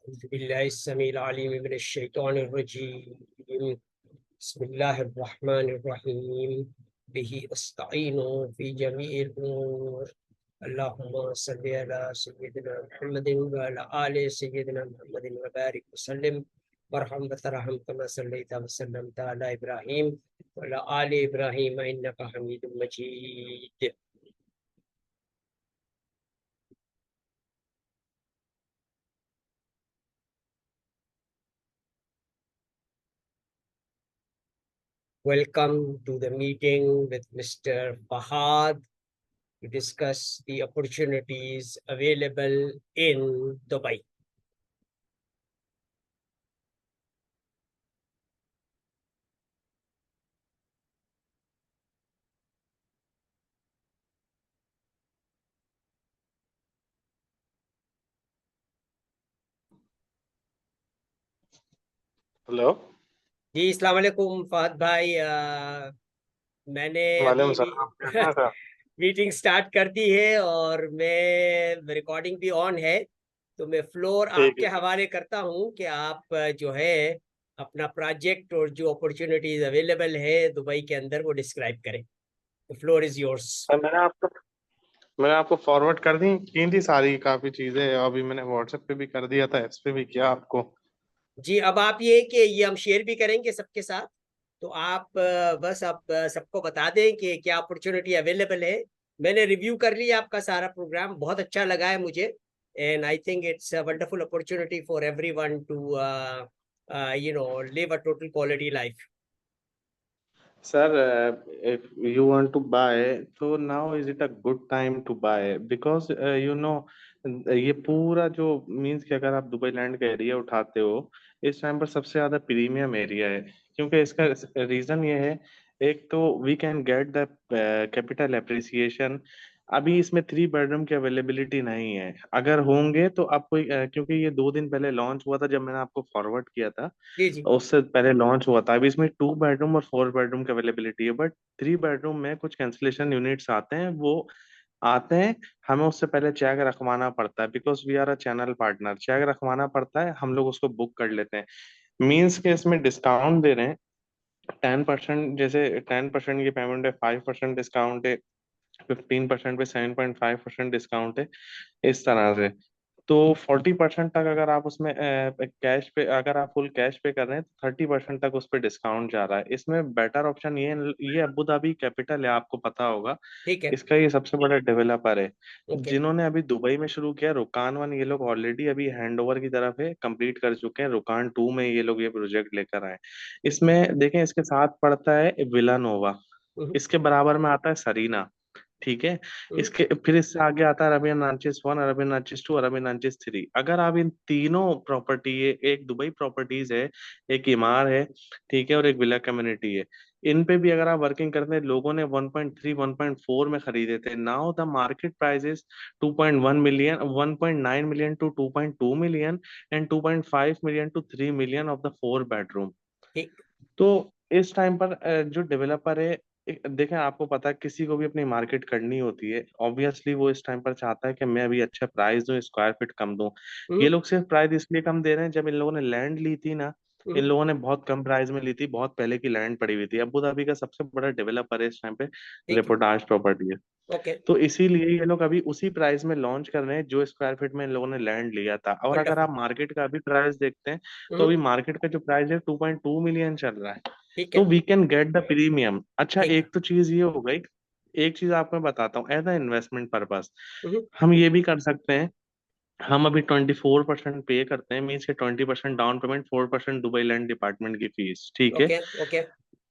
बिस्मिल्लाहिर्रहमानिर्रहीम बिस्मिल्लाहिर्रहमानिर्रहीम बिही अस्तईनु फी जमीइल उमूर अल्लाहुम्मा सल्लि अला सय्यिदिना मुहम्मदिन व अला आलि सय्यिदिना मुहम्मदिन व बारिक वसल्लिम वरहम वतरहम कमा सल्लैता व सल्लमता अला इब्राहीम व अला आलि इब्राहीम इन्नका हमीदुम मजीद। Welcome to the meeting with Mr. Fahad to discuss the opportunities available in Dubai. Hello. जी अस्सलाम वालेकुम फहद भाई। मैंने वालेकुम अभी भी सलाम, कैसे हैं सर? मीटिंग स्टार्ट कर दी है और मैं रिकॉर्डिंग भी ऑन है, तो मैं फ्लोर ठीक आपके है सर। हवाले करता हूं कि आप जो है अपना प्रोजेक्ट और जो अपॉर्चुनिटीज अवेलेबल है दुबई के अंदर वो डिस्क्राइब करें। The floor is yours. Sir, मैंने आपको फॉरवर्ड कर दी की थी सारी काफी चीजें। अभी मैंने व्हाट्सएप पे भी कर दिया था, इस पे भी किया आपको। जी अब आप ये हम शेयर भी करेंगे सबके साथ, तो आप बस आप सबको बता दें कि क्या अपॉर्चुनिटी अवेलेबल है। मैंने रिव्यू कर लिया आपका सारा प्रोग्राम, बहुत अच्छा लगा है मुझे। And I think it's a wonderful opportunity for everyone to live a total quality life. Sir, if you want to buy, so now is it a good time to buy? Because ये पूरा जो means कि अगर आप Dubai land का area उठाते हो, इस टाइम पर सबसे ज्यादा प्रीमियम एरिया है। क्योंकि इसका रीजन ये है, एक तो we can get the capital appreciation. अभी इसमें 3 बेडरूम की अवेलेबिलिटी नहीं है। अगर होंगे तो आपको क्योंकि ये 2 दिन पहले लॉन्च हुआ था, जब मैंने आपको फॉरवर्ड किया था जी जी। उससे पहले लॉन्च हुआ था। अभी इसमें 2 बेडरूम और 4 बेडरूम की अवेलेबिलिटी है, बट 3 बेडरूम में कुछ कैंसिलेशन यूनिट्स आते हैं, वो आते हैं। हमें उससे पहले चेक रखवाना पड़ता है, because we are a channel partner. Cheque रखवाना पड़ता है, हम लोग उसको बुक कर लेते हैं। मीन्स के इसमें डिस्काउंट दे रहे हैं 10%। जैसे 10% की पेमेंट है, 5% डिस्काउंट है, 15% पे 7.5% डिस्काउंट है, इस तरह से। तो 40% तक अगर आप उसमें कैश पे, अगर आप फुल कैश पे कर रहे हैं तो 30% तक उस पर डिस्काउंट जा रहा है। इसमें बेटर ऑप्शन ये अबू धाबी कैपिटल है, आपको पता होगा। ठीक है। इसका ये सबसे बड़ा डेवलपर है। ओके। जिन्होंने अभी दुबई में शुरू किया रुकान वन, ये लोग ऑलरेडी अभी हैंड ओवर की तरफ है, कंप्लीट कर चुके हैं। रुकान टू में ये लोग ये प्रोजेक्ट लेकर आए। इसमें देखें, इसके साथ पड़ता है विला नोवा, हम्म, इसके बराबर में आता है सरीना। ठीक है। हम्म, इसके फिर इससे आगे आता है Arabian Ranches one, Arabian Ranches two, Arabian Ranches three. अगर आप इन तीनों प्रॉपर्टी, एक दुबई प्रॉपर्टीज है, एक इमार है, ठीक है, और एक विला कम्युनिटी है, इन पे भी अगर आप वर्किंग करते हैं, लोगों ने 1.3 1.4 में खरीदे थे। Now the market price is 2.1 million, 1.9 million to 2.2 million, and 2.5 million to 3 million of the 4 bedroom. ठीक। तो इस टाइम पर जो डेवलपर है, देखें, आपको पता है किसी को भी अपनी मार्केट करनी होती है, ऑब्वियसली वो इस टाइम पर चाहता है कि मैं अभी अच्छा प्राइस दूं, स्क्वायर फीट कम दूं। ये हम्म, लोग सिर्फ प्राइस इसलिए कम दे रहे हैं, जब इन लोगों ने लैंड ली थी ना, इन हम्म, लोगों ने बहुत कम प्राइस में ली थी, बहुत पहले की लैंड पड़ी हुई थी। अबू धाबी का सबसे बड़ा डेवलपर है इस टाइम पे, ठीक है। रेपोर्टाज प्रॉपर्टी है। ओके। तो इसीलिए ये लोग अभी उसी प्राइस में लॉन्च कर रहे हैं जो स्क्वायर फीट में इन लोगों ने लैंड लिया था। और अगर वंडरफुल। आप मार्केट का अभी प्राइस देखते हैं, तो हम्म, अभी मार्केट का जो प्राइस है 2.2 मिलियन चल रहा है। ठीक तो है। We can get the premium. अच्छा, ठीक है। एक तो चीज ये हो गई। एक चीज आपको मैं बताता हूँ, एज अ इन्वेस्टमेंट पर्पस हम्म, हम ये भी कर सकते हैं। हम अभी 24% पे करते हैं, मीन्स के 20% down payment, 4% Dubai land department की फीस, ठीक है। ओके। ओके।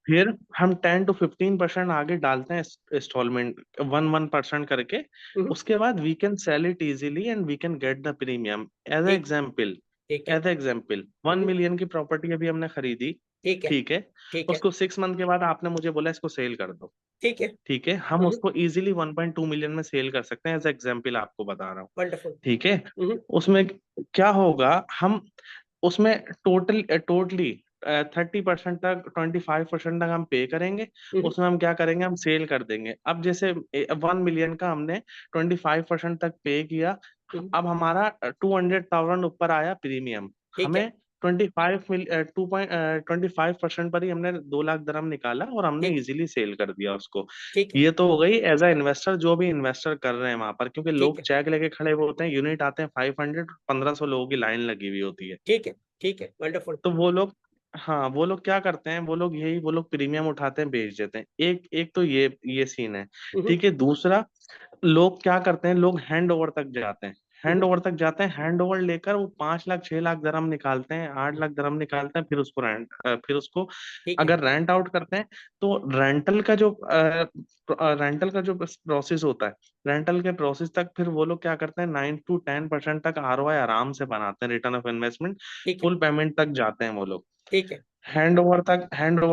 फिर हम 10 to 15% आगे डालते हैं इंस्टॉलमेंट, 1% करके। हम्म, उसके बाद we can sell it easily and we can get the premium. As ठीक। एग्जाम्पल, ठीक है। 1 हम्म, मिलियन की प्रॉपर्टी अभी हमने खरीदी, ठीक है। ठीक है। ठीक है। उसको 6 मंथ के बाद आपने मुझे बोला इसको सेल कर दो, ठीक है। ठीक है। हम उसको इजीली 1.2 मिलियन में सेल कर सकते हैं, एज एग्जाम्पल आपको बता रहा हूँ, वंडरफुल। ठीक है। उसमें क्या होगा, हम उसमें टोटली 30% तक, 25% तक हम पे करेंगे। उसमें हम क्या करेंगे, हम सेल कर देंगे। अब जैसे 1 मिलियन का हमने 25% तक पे किया, अब हमारा 200,000 ऊपर आया प्रीमियम, ठीक है, हमें 25% पर ही हमने 2 लाख दरम निकाला और हमने ठीक, इजीली सेल कर दिया उसको। ठीक है, ये तो हो गई एज अ इन्वेस्टर, जो भी इन्वेस्टर कर रहे हैं वहां पर, क्योंकि ठीक लोग है, चेक लेके खड़े हुए होते हैं, यूनिट आते हैं 500, 1500 लोगों की लाइन लगी हुई होती है। ठीक है, ठीक है, वंडरफुल। तो वो लोग, हाँ वो लोग क्या करते हैं, वो लोग प्रीमियम उठाते हैं, बेच देते हैं। एक एक तो ये सीन है। ठीक है, दूसरा, लोग क्या करते हैं, लोग हैंड ओवर तक जाते हैं, हैंड ओवर लेकर वो 5 लाख 6 लाख दरम निकालते हैं, 8 लाख दरम निकालते हैं, फिर उसको ठीक है, अगर रेंट आउट करते हैं, तो रेंटल का जो प्रोसेस होता है, रेंटल के प्रोसेस तक फिर वो लोग क्या करते हैं, 9 to 10% तक आरओआई आराम से बनाते हैं, रिटर्न ऑफ इन्वेस्टमेंट, ठीक है, फुल पेमेंट तक जाते हैं वो लोग। ठीक है, हैंड ओवर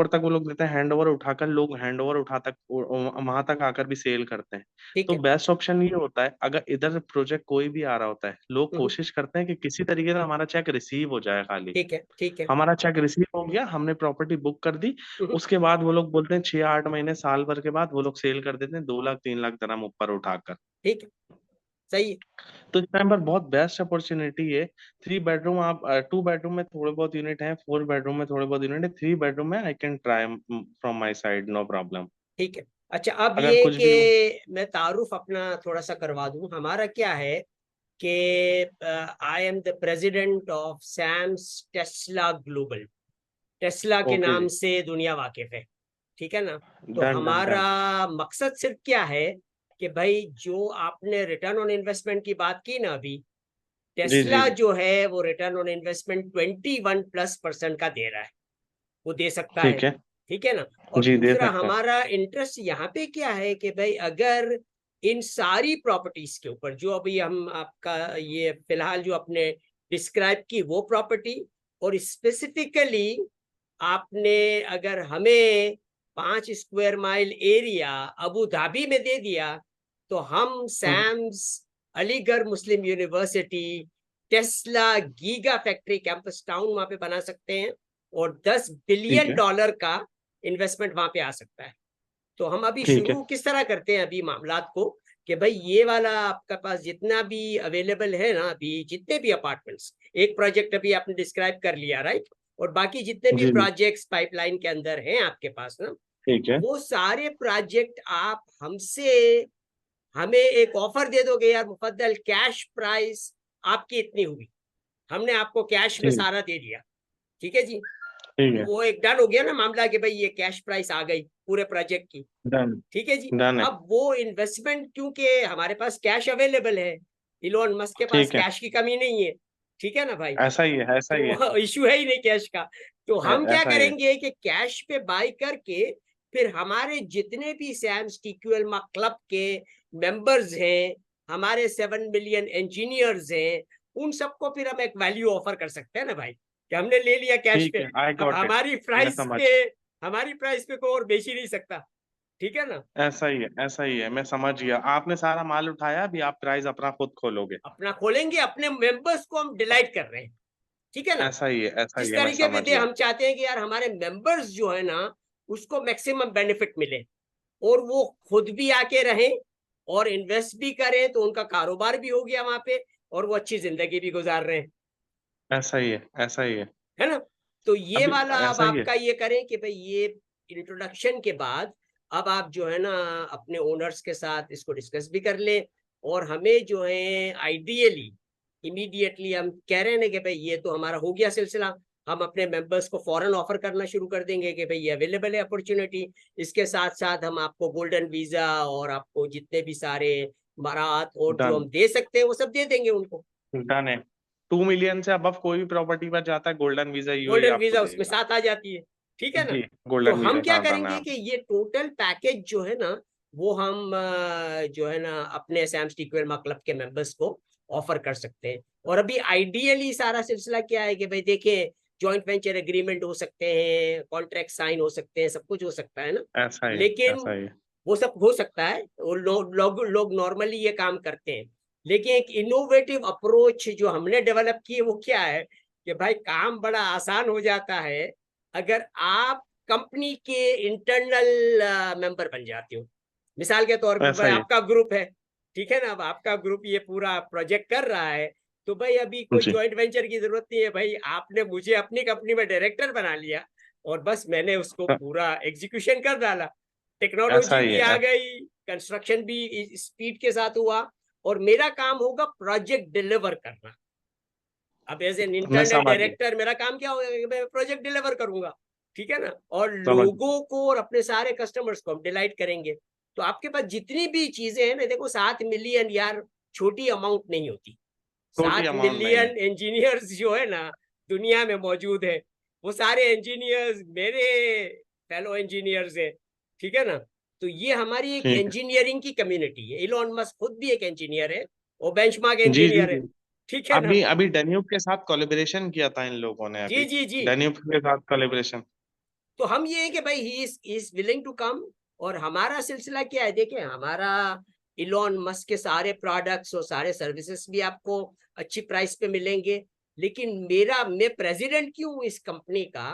तक वो लोग देते हैं, हैंड ओवर उठाकर लोग हैंड ओवर उठा तक वहां तक आकर भी सेल करते हैं। ठीक तो है, बेस्ट ऑप्शन ये होता है, अगर इधर प्रोजेक्ट कोई भी आ रहा होता है, लोग कोशिश करते हैं कि किसी तरीके से हमारा चेक रिसीव हो जाए खाली। ठीक है, ठीक है, हमारा चेक रिसीव हो गया, हमने प्रॉपर्टी बुक कर दी, उसके बाद वो लोग बोलते हैं 6 8 महीने साल भर के बाद वो लोग सेल कर देते हैं 2 लाख 3 लाख दरम ऊपर उठाकर। ठीक है, सही है। तो इस टाइम पर बहुत बेस्ट अपॉर्चुनिटी है। 3 बेडरूम, आप 2 बेडरूम में थोड़े बहुत यूनिट है, 4 बेडरूम में थोड़े बहुत यूनिट है, 3 बेडरूम में I can try from my side, no problem. ठीक है। अच्छा, अब अगर ये कुछ भी हो। कि मैं तारुफ अपना थोड़ा सा करवा दूं, हमारा क्या है कि I am the president of Sam's Tesla Global. Tesla के ओके नाम जी। से दुनिया वाकिफ है, ठीक है ना। तो डन डन हमारा डन। मकसद सिर्फ क्या है कि भाई जो आपने रिटर्न ऑन इन्वेस्टमेंट की बात की ना अभी, जी जी टेस्ला जी। जो है वो रिटर्न ऑन इन्वेस्टमेंट 21+% का दे रहा है, वो दे सकता है, ठीक है। ठीक है ना। और जी दे दूसरा सकता है। हमारा इंटरेस्ट यहाँ पे क्या है कि भाई अगर इन सारी प्रॉपर्टीज के ऊपर जो अभी हम आपका ये फिलहाल जो आपने डिस्क्राइब की वो प्रॉपर्टी, और स्पेसिफिकली आपने अगर हमें 5 square mile area Abu Dhabi में दे दिया, तो हम हम्म, Sam's Aligarh Muslim university Tesla giga factory campus town वहां पे बना सकते हैं, और 10 ठीक बिलियन है। डॉलर का इन्वेस्टमेंट वहां पे आ सकता है। तो हम अभी ठीक है। शुरू किस तरह करते हैं अभी मामलात को, कि भाई ये वाला आपका पास जितना भी अवेलेबल है ना, अभी जितने भी अपार्टमेंट्स, एक प्रोजेक्ट अभी आपने डिस्क्राइब कर लिया, राइट, और बाकी जितने भी जी जी। प्रोजेक्ट्स पाइपलाइन के अंदर हैं आपके पास ना, ठीक है। वो सारे प्रोजेक्ट आप हमसे हमें एक ऑफर दे दोगे, यार मुफद्दल कैश प्राइस आपकी इतनी हुई, हमने आपको कैश में ठीक। सारा दे दिया, ठीक है जी। ठीक तो है। वो एक डन हो गया ना मामला कि भाई ये कैश प्राइस आ गई पूरे प्रोजेक्ट की, डन। ठीक है जी। डन है। अब वो इन्वेस्टमेंट, क्योंकि हमारे पास कैश अवेलेबल है, इलोन मस्क के पास ठीक है। कैश की कमी नहीं है, ठीक है ना भाई, ऐसा ही है, ऐसा ही है। तो इश्यू है ही नहीं कैश का। तो हम क्या ऐसा ही है। करेंगे कि कैश पे बाय करके फिर हमारे जितने भी सैम्स टीक्यूएल क्लब के मेंबर्स हैं, हमारे 7 मिलियन इंजीनियर्स हैं, उन सबको फिर हम एक वैल्यू ऑफर कर सकते हैं ना भाई, कि हमने ले लिया कैश ठीक पे, है, आई अब गॉट इट। मैं समझ, हमारी प्राइस पे कोई और बेच ही नहीं सकता, ठीक है ना। ऐसा ही है, ऐसा ही है, मैं समझ गया। आपने सारा माल उठाया, अभी आप प्राइस अपना खुद खोलोगे। अपना खोलेंगे, अपने मेंबर्स को हम डिलाइट कर रहे हैं, ठीक है ना। ऐसा ही है, ऐसा ही जिस है, मैं तरीके पे समझ दे गया। हम चाहते हैं कि यार हमारे मेंबर्स जो है ना उसको मैक्सिमम बेनिफिट मिले, और वो खुद भी आके रहें और इन्वेस्ट भी करें, तो उनका कारोबार भी हो गया वहां पे, और वो अच्छी जिंदगी भी गुजार रहे हैं, ऐसा ही है, ऐसा ही है। है ना। तो ये अभी वाला अब ऐसा ही है। आपका ये करें कि भाई ये इंट्रोडक्शन के बाद अब आप जो है ना अपने ओनर्स के साथ इसको डिस्कस भी कर ले, और हमें जो है आइडियली इमीडिएटली हम कह रहे हैं ना कि भाई ये तो हमारा हो गया सिलसिला, हम अपने मेंबर्स को फॉरन ऑफर करना शुरू कर देंगे कि भाई ये अवेलेबल है अपॉर्चुनिटी। इसके साथ साथ हम आपको गोल्डन वीजा और आपको जितने भी सारे बारात और जो डन। हम दे सकते हैं वो सब दे देंगे उनको। डन है। 2 मिलियन से अबव कोई भी प्रॉपर्टी पर जाता है, गोल्डन वीजा यूएई गोल्डन आपको वीजा उसमें देगा। साथ आ जाती है, ठीक है ना। जी, तो गोल्डन हम वीजा क्या साथ आना करेंगे है। कि ये टोटल पैकेज जो है ना वो हम जो है ना अपने सैम्स टीक्वेल क्लब के मेंबर्स को ऑफर कर सकते हैं। और अभी आइडियली सारा सिलसिला क्या है कि भाई देखिए, जॉइंट वेंचर एग्रीमेंट हो सकते हैं, कॉन्ट्रैक्ट साइन हो सकते हैं, सब कुछ हो सकता है ना, ऐसा ही है, लेकिन ऐसा ही है। वो सब हो सकता है, और लोग नॉर्मली ये काम करते हैं। लेकिन एक इनोवेटिव अप्रोच जो हमने डेवलप की है वो क्या है कि भाई काम बड़ा आसान हो जाता है अगर आप कंपनी के इंटरनल मेंबर बन जाते हो। मिसाल के तौर पे भाई ऐसा ही है। आपका ग्रुप है, ठीक है ना। अब आपका ग्रुप ये पूरा प्रोजेक्ट कर रहा है, तो भाई अभी कोई जी। जॉइंट वेंचर की जरूरत नहीं है भाई, आपने मुझे अपनी कंपनी में डायरेक्टर बना लिया और बस मैंने उसको पूरा एग्जीक्यूशन कर डाला। ऐसा टेक्नोलॉजी ही भी है। आ गई, कंस्ट्रक्शन भी स्पीड के साथ हुआ, और मेरा काम होगा प्रोजेक्ट डिलीवर करना। अब एज एन मैं इंटरनल समझ गया। डायरेक्टर मेरा काम क्या होगा कि मैं प्रोजेक्ट डिलीवर करूंगा, ठीक है ना, और समझ। लोगों को और अपने सारे कस्टमर्स को हम डिलाइट करेंगे। तो आपके पास जितनी भी चीजें हैं ना, देखो 7 मिलियन यार छोटी अमाउंट नहीं होती। छोटी सात अमाउंट नहीं है। मिलियन इंजीनियर्स जो है ना दुनिया में मौजूद है, वो सारे इंजीनियर्स मेरे फेलो इंजीनियर्स है, ठीक है ना। तो ये हमारी एक ठीक इंजीनियरिंग की कम्युनिटी है। इलॉन मस्क खुद भी एक इंजीनियर है, वो बेंचमार्क है। जी जी इंजीनियर है, जी। ठीक है ना। अभी अभी डेन्यूब के साथ कोलैबोरेशन किया था इन लोगों ने जी अभी। जी जी। डेन्यूब के साथ कोलैबोरेशन। तो हम ये है कि भाई he is willing to come. और हमारा सिलसिला क्या है, देखिए हमारा इलॉन मस्क के सारे प्रोडक्ट्स और सारे सर्विसेज भी आपको अच्छी प्राइस पे मिलेंगे। लेकिन मैं प्रेसिडेंट क्यों हूं इस कंपनी का,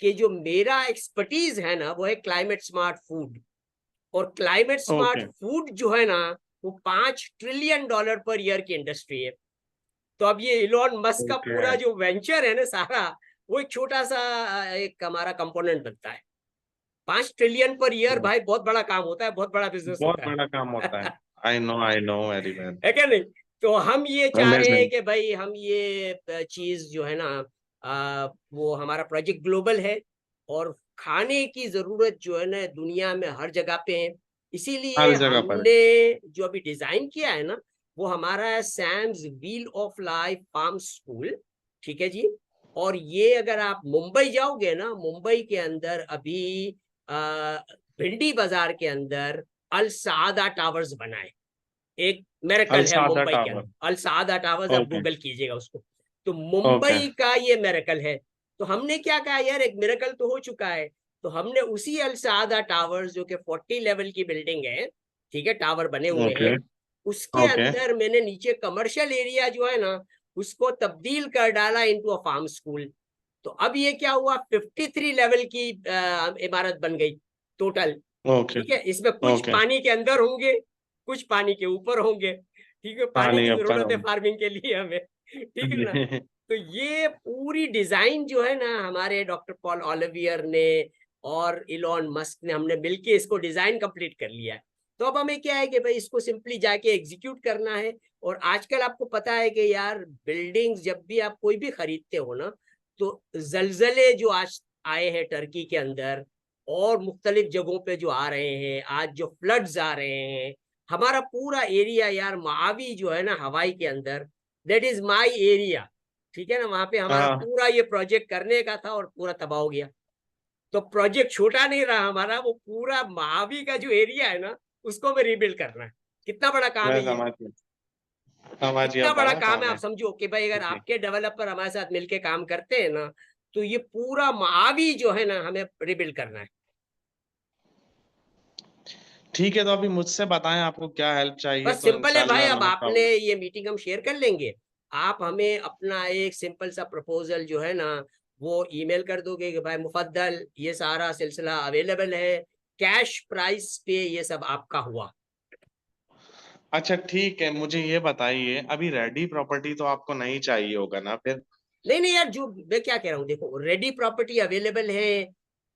कि जो मेरा एक्सपर्टीज है ना वो है क्लाइमेट स्मार्ट फूड। और क्लाइमेट स्मार्ट ओके फूड जो है ना वो $5 ट्रिलियन पर ईयर की इंडस्ट्री है। तो अब ये इलॉन मस्क का ओके। पूरा जो वेंचर है ना सारा, वो एक छोटा सा एक हमारा कंपोनेंट बनता है। 5 ट्रिलियन पर ईयर भाई बहुत बड़ा काम होता है, बहुत बड़ा बिजनेस बहुत होता बड़ा काम होता है। है। I know very well. है क्या नहीं। तो हम ये चाह रहे हैं अमेजिंग। कि भाई हम ये चीज जो है ना, वो हमारा प्रोजेक्ट ग्लोबल है, और खाने की जरूरत जो है ना दुनिया में हर जगह पे है। इसीलिए हर जगह पर है। हमने जो अभी डिजाइन किया है ना, वो हमारा है Sam's wheel of life farm school, ठीक है जी। और ये अगर आप मुंबई जाओगे ना, मुंबई के अंदर अभी भिंडी बाजार के अंदर अल सादा टावर्स बनाए, एक मेरेकल है अलसादा मुंबई के टावर। अंदर। अल सादा टावर्स आप ओके। गूगल कीजिएगा उसको। तो ओके। मुंबई का ये मेरेकल है। तो हमने क्या कहा यार, एक मेरेकल तो हो चुका है, तो हमने उसी अल सादा टावर्स जो कि 40 लेवल की बिल्डिंग है, ठीक है, टावर बने हुए ओके। हैं, उसके ओके। अंदर मैंने नीचे कमर्शियल एरिया जो है ना उसको तब्दील कर डाला इनटू अ फार्म स्कूल। तो अब ये क्या हुआ, 53 लेवल की इमारत बन गई टोटल। ओके। ठीक है, इसमें कुछ ओके। पानी के अंदर होंगे, कुछ पानी के ऊपर होंगे, ठीक है, हाँ पानी नहीं की अब जरूरत है पर। फार्मिंग के लिए हमें, ठीक है ना। तो ये पूरी डिजाइन जो है ना हमारे डॉक्टर पॉल ओलिवियर ने और इलॉन मस्क ने, हमने मिलके इसको डिजाइन कंप्लीट कर लिया है। तो अब हमें क्या है कि भाई इसको सिंपली जाके एग्जीक्यूट करना है। और आजकल आपको पता है कि यार बिल्डिंग्स जब भी आप कोई भी खरीदते हो ना, तो जलजले जो आज आए हैं टर्की के अंदर और मुख्तलिफ जगहों पे जो आ रहे हैं, आज जो फ्लड्स आ रहे हैं, हमारा पूरा एरिया यार मावी जो है ना हवाई के अंदर, दैट इज माई एरिया, ठीक है ना। वहां पे हमारा हाँ। पूरा ये प्रोजेक्ट करने का था और पूरा तबाह हो गया। तो प्रोजेक्ट छोटा नहीं रहा हमारा, वो पूरा महावी का जो एरिया है ना उसको हमें रिबिल्ड करना है। कितना बड़ा काम मैं है ये, समझ गया कितना बड़ा बड़ा काम है। काम आप है। समझो कि भाई अगर जी। आपके डेवलपर हमारे साथ मिलके काम करते हैं ना, तो ये पूरा महावी जो है ना हमें रिबिल्ड करना है। ठीक है तो अभी मुझसे बताएं आपको क्या हेल्प चाहिए बस तो सिंपल है भाई, इंशाल्लाह अब नो आपने प्रॉब्लम। ये मीटिंग हम शेयर कर लेंगे, आप हमें अपना एक सिंपल सा प्रपोजल जो है ना वो ईमेल कर दोगे कि भाई मुफद्दल ये सारा सिलसिला अवेलेबल है, कैश प्राइस पे ये सब आपका हुआ। अच्छा ठीक है मुझे ये बताइए अभी रेडी प्रॉपर्टी तो आपको नहीं चाहिए होगा ना फिर। नहीं नहीं यार, जो मैं क्या कह रहा हूँ, देखो रेडी प्रॉपर्टी अवेलेबल है।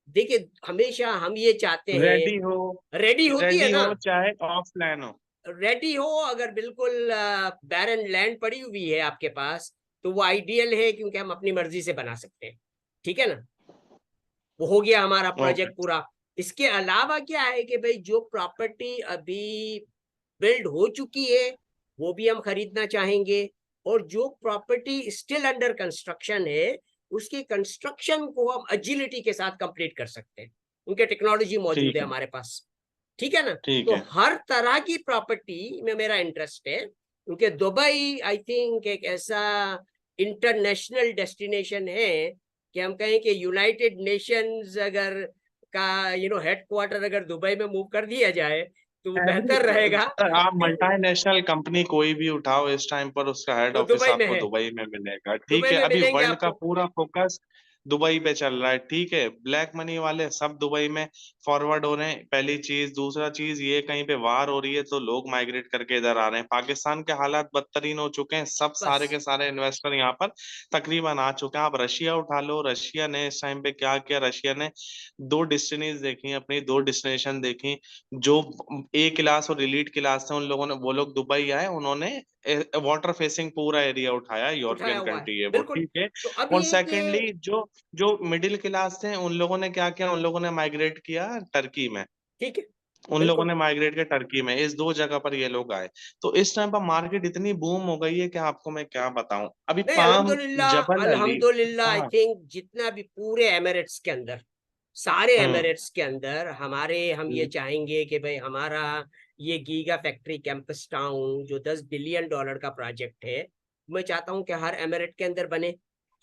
देखिए हमेशा हम ये चाहते रेडी हो। हैं, रेडी होती है रेडी ना, हो चाहे ऑफलाइन हो। रेडी हो, अगर बिल्कुल बैरन लैंड पड़ी हुई है आपके पास, तो वो आइडियल है क्योंकि हम अपनी मर्जी से बना सकते हैं, ठीक है ना। वो हो गया हमारा ओके। प्रोजेक्ट पूरा। इसके अलावा क्या है कि भाई जो प्रॉपर्टी अभी बिल्ड हो चुकी है वो भी हम खरीदना चाहेंगे, और जो प्रॉपर्टी स्टिल अंडर कंस्ट्रक्शन है उसकी कंस्ट्रक्शन को हम एजिलिटी के साथ कंप्लीट कर सकते हैं, उनके टेक्नोलॉजी मौजूद है ठीक है। हमारे पास, ठीक है ना। ठीक तो है। हर तरह की प्रॉपर्टी में मेरा इंटरेस्ट है, क्योंकि दुबई आई थिंक एक ऐसा इंटरनेशनल डेस्टिनेशन है कि हम कहें कि यूनाइटेड नेशंस अगर का हेडक्वार्टर अगर दुबई में मूव कर दिया जाए तो वो बेहतर रहेगा। आप मल्टीनेशनल कंपनी कोई भी उठाओ इस टाइम पर उसका हेड वो ऑफिस दुबई में आपको है, दुबई में मिलेगा। ठीक दुबई है में अभी मिलेंगे वर्ल्ड का आपको। पूरा फोकस दुबई पे चल रहा है, ठीक है, ब्लैक मनी वाले सब दुबई में फॉरवर्ड हो रहे हैं, पहली चीज। दूसरा चीज ये, कहीं पे वार हो रही है तो लोग माइग्रेट करके इधर आ रहे हैं। पाकिस्तान के हालात बदतरीन हो चुके हैं, सब सारे बस के सारे इन्वेस्टर यहाँ पर तकरीबन आ चुके हैं। आप रशिया उठा लो, रशिया ने इस टाइम पे क्या किया, रशिया ने दो डेस्टिनीज देखी, अपनी दो डेस्टिनेशन देखी। जो ए क्लास और एलीट क्लास थे उन लोगों ने, वो लोग दुबई आए, उन्होंने वाटर फेसिंग पूरा एरिया उठाया, उठाया यूरोपियन हुआ है, कंट्री है वो, बिल्कुल। ठीक है। तो अब और ये कि सेकेंडली जो जो मिडिल क्लास थे उन लोगों ने क्या किया, उन लोगों ने माइग्रेट किया टर्की में। ठीक है, उन लोगों बिल्कुल। ने माइग्रेट किया टर्की में, इस दो जगह पर ये लोग आए। तो इस टाइम पर मार्केट इतनी बूम हो गई है कि आपको मैं क्या बताऊं। अभी नहीं, पाम अल्हम्दुलिल्लाह, जबल अली। अल्हम्दुलिल्लाह, आई हाँ। थिंक जितना भी पूरे एमिरेट्स के अंदर, सारे हम्म। एमिरेट्स के अंदर हमारे, हम ये चाहेंगे कि भाई हमारा ये गीगा फैक्ट्री कैंपस टाउन जो $10 बिलियन का प्रोजेक्ट है, मैं चाहता हूँ कि हर एमिरेट के अंदर बने।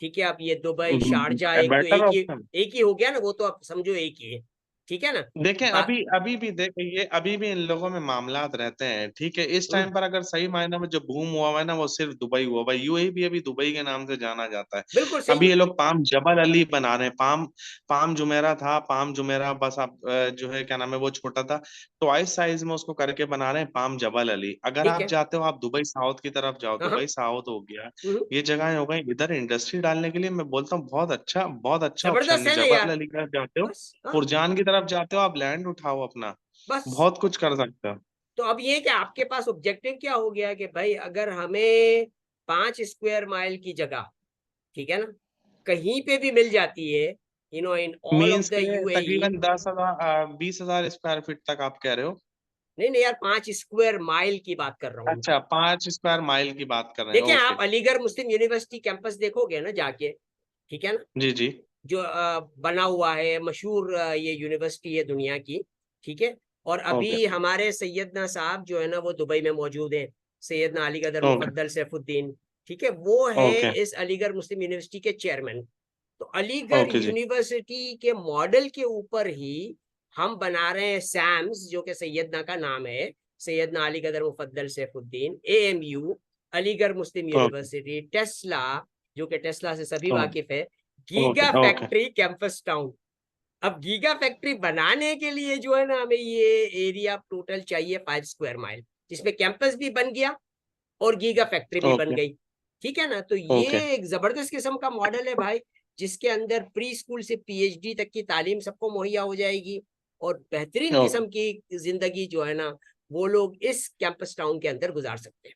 ठीक है, अब ये दुबई शारजा एक तो बेटर ऑप्शन। एक ही हो गया ना, वो तो आप समझो एक ही है। ठीक है ना। देखें, बा, अभी अभी भी देखिए, अभी भी इन लोगों में मामलात रहते हैं, ठीक है। इस हम्म, टाइम पर अगर सही मायने में जो बूम हुआ हुआ है ना, वो सिर्फ दुबई हुआ हुआ है। यूएई भी अभी दुबई के नाम से जाना जाता है। बिल्कुल सही अभी है। ये लोग पाम जबल अली बना रहे हैं। पाम पाम जुमेरा था, पाम जुमेरा बस आप जो है क्या नाम है, वो छोटा था, ट्वाइस साइज में उसको करके बना रहे हैं पाम जबल अली। अगर ठीक आप है। जाते हो, आप दुबई साउथ की तरफ जाओ, हाँ हाँ। दुबई साउथ हो गया, हम्म, ये जगह हो गई, इधर इंडस्ट्री डालने के लिए मैं बोलता हूँ बहुत अच्छा ऑप्शन जबरदस्त है। है ना जबल यार। अली का जाते हो, बस हाँ। फुरजान की तरफ जाते हो, आप लैंड उठाओ अपना, बस बहुत कुछ कर सकते हो। तो अब ये कि आपके पास ऑब्जेक्टिव क्या हो गया कि भाई अगर हमें 5 स्क्वायर माइल की जगह, ठीक है ना, कहीं पे भी मिल जाती है, in all of means the के यूएई। तकरीबन 10,000 20,000 स्क्वायर फीट तक आप कह रहे हो? नहीं नहीं यार, 5 स्क्वायर माइल की बात कर रहा हूँ। अच्छा, 5 स्क्वायर माइल की बात कर रहे हैं, देखिए, आप okay. Aligarh Muslim university campus देखोगे ना जाके, ठीक है ना, जी जी। जो बना हुआ है, मशहूर ये यूनिवर्सिटी है दुनिया की। ठीक है। और ओके अभी हमारे सैयदना साहब जो है ना, वो दुबई में मौजूद है, सैयदना अली कदर ओके मुफद्दल सैफुद्दीन। ठीक है, वो है ओके इस अलीगढ़ मुस्लिम यूनिवर्सिटी के चेयरमैन। तो अलीगढ़ ओके जी। यूनिवर्सिटी के मॉडल के ऊपर ही हम बना रहे हैं सैम्स, जो कि सैयदना का नाम है, सैयदना अली कदर मुफद्दल सैफुद्दीन, एएमयू, अलीगढ़ मुस्लिम ओके यूनिवर्सिटी, टेस्ला, जो कि टेस्ला से सभी वाकिफ है, okay giga okay factory campus town. अब गीगा फैक्ट्री बनाने के लिए जो है ना, हमें ये एरिया टोटल चाहिए 5 स्क्वायर माइल, जिसमें कैंपस भी बन गया और गीगा फैक्ट्री भी बन ओके गई। ठीक है ना। तो ओके। ये एक जबरदस्त किस्म का मॉडल है भाई, जिसके अंदर प्री स्कूल से पीएचडी तक की तालीम सबको मुहैया हो जाएगी, और बेहतरीन ओके किस्म की जिंदगी जो है ना, वो लोग इस कैंपस टाउन के अंदर गुजार सकते हैं।